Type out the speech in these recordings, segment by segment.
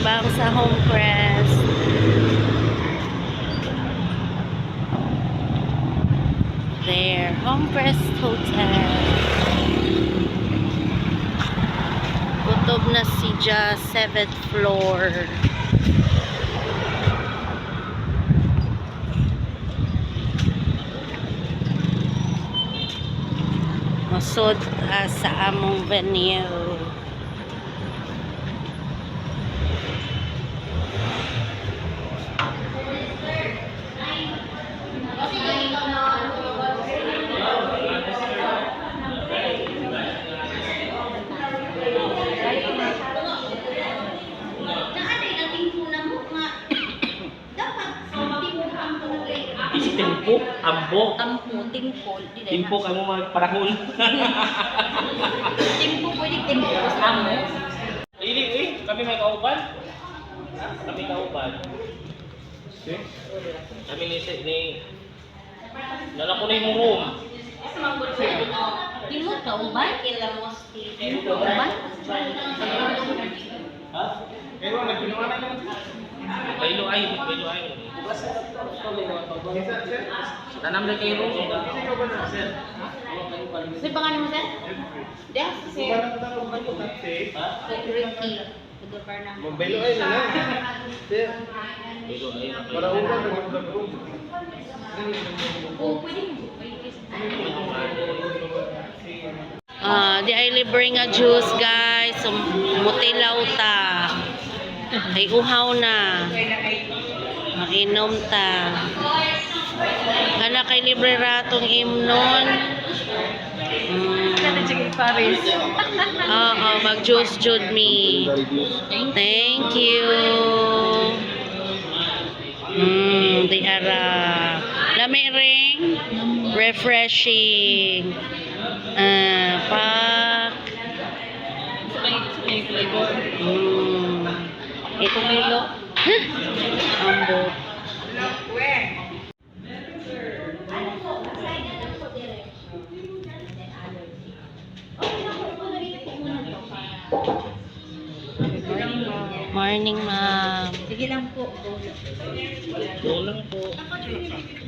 tabang sa Homecrest. There, Homecrest Hotel. Kutob na siya 7th floor. Masod sa among venue. Timpo, ambo. Timpo. Timpo kamu magparahon. Timpo pwede timpo sa amo. Ili, kami may kauban. Kami kauban. Kami ni nala ko na yung room. Timpo kauban? Kauban? Ha? Pero nagkinuha na lang. Bailo ay. Tanam na kayo room. Sir, pangalan mo, sir? Yes, sir. Ricky. Mabelo ay na lang. Sir, Bailo ay. para ulan nag-vlog. Oo, pwede mo. Di ay libre nga juice, guys. So, mutilaw ta. Ay uhaw na. Mainom ta. Hala kay libre ratong imnon. Paris. Oo, mag-juice jud me. Thank you. Di ara. Lami ring. Refreshing. Pak. Ito milo. Ambot. Morning, ma'am. Sige lang po. Dolang po.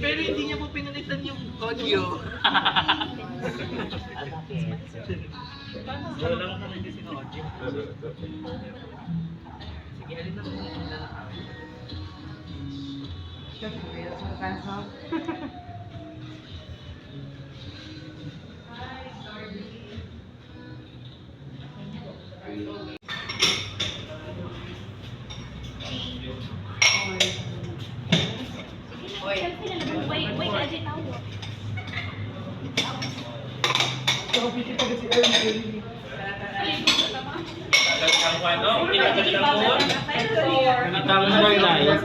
Pero hindi niya po pinalitan yung audio. Dolang po hindi sino audio. Sige, alin na po.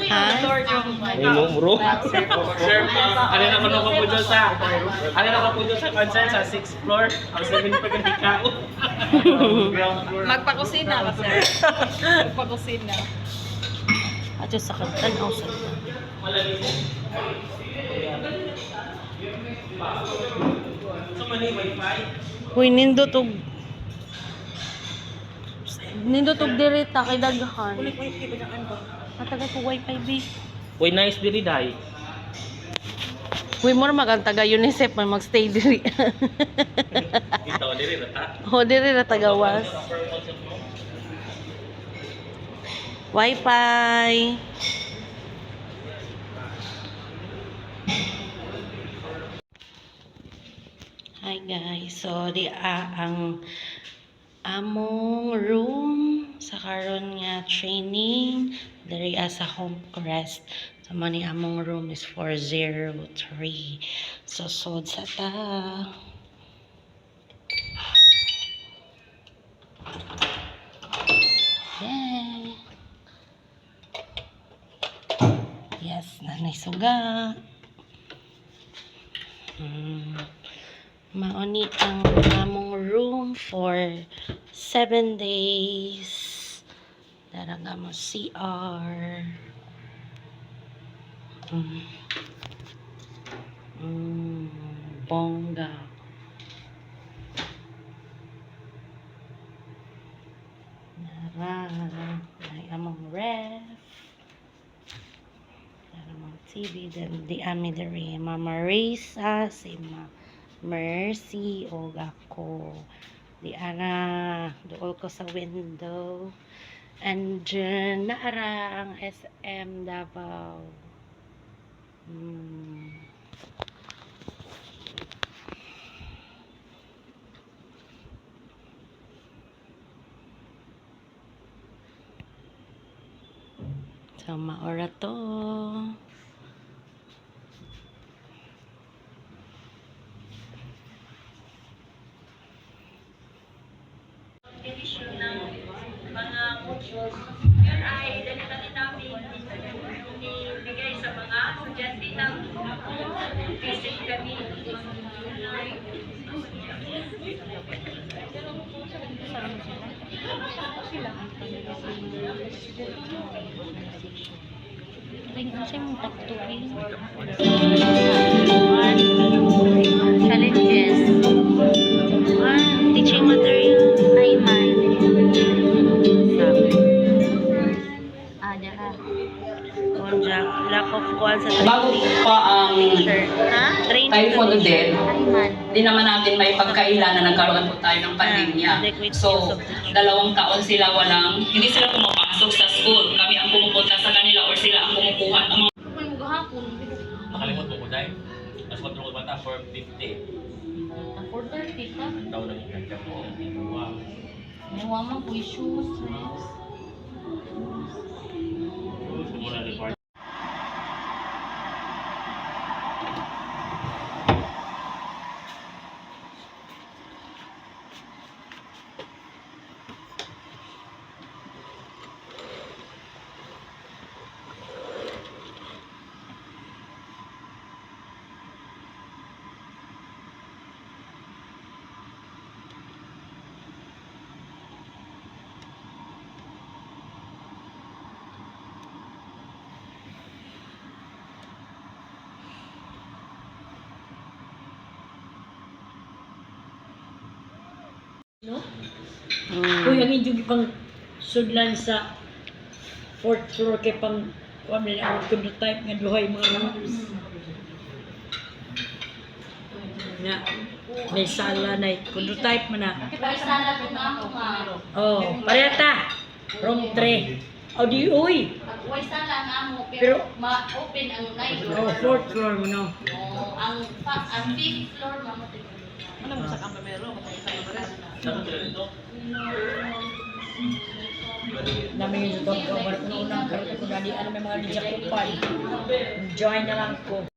Ha? May numero. Ano na ko po doon sa concert sa 6th floor. Ang 7 pa ganito. Magpakusina ka, sir. Magpakusina. At yung sakit tanaw sa So, mali wifi. Uy, nindotog dirita kay daghan. Matagal ko wifi B. Uy, nice diri dai. Uy, mo naman taga UNICEF man magstay diri. Ito diri ra ta. Ho diri ra tagawas. Wi-Fi. Hi guys. So di ang among room sa karon nga training diri sa Homecrest. So money among room is 403. So sod sa ta. Yay. Yes, nanay suga. Mauni ang among room for 7 days. Daraga mo CR. Bongga. Nara. Ay among ref. si di ami diri Mama Risa, si Mercy o ako. Di ana duol ko sa window. And dyan naara ang SM Davao. So maora to. Mga modules. Yun ay dali-dali namin ibigay sa mga estudyante ng visit kami. Ring kasi mong taktuin. Challenges. Teaching material. Ay, man. Konja, lack of kuwan sa Bago training. pa ang Teacher. Ha? Training. Typhoon Odette, Ay, man. di naman natin may pagkailan na nagkaroon po tayo ng pandemya. So, 2 taon sila hindi sila pumapasok sa school. Kami ang pumupunta sa kanila or sila ang kumukuha ng mga Nakalimot mo ko dahil. Mas kontrol ko bata for 50. 4:30 ka. Ang taon na nagkakita ko. Wow. May wamang ko shoes. Muna report. Uy, ang inyong ipang sudlan sa 4th floor kay pang kami na ang kundo type nga duhay mga rooms. Na, may sala na kundo type mo na. Sala ko na ako nga. Oh, pareta. Room 3. Oh, di uy. Way sala nga mo Pero- pero ma-open ang night. Oh, 4th floor mo no. Ang 5th floor mamatay. Ano mo sa kamamero? Saan sila dito? Namin yung doon ko, unang karoon ko na di ano may mga dijakupan. Join na lang ko.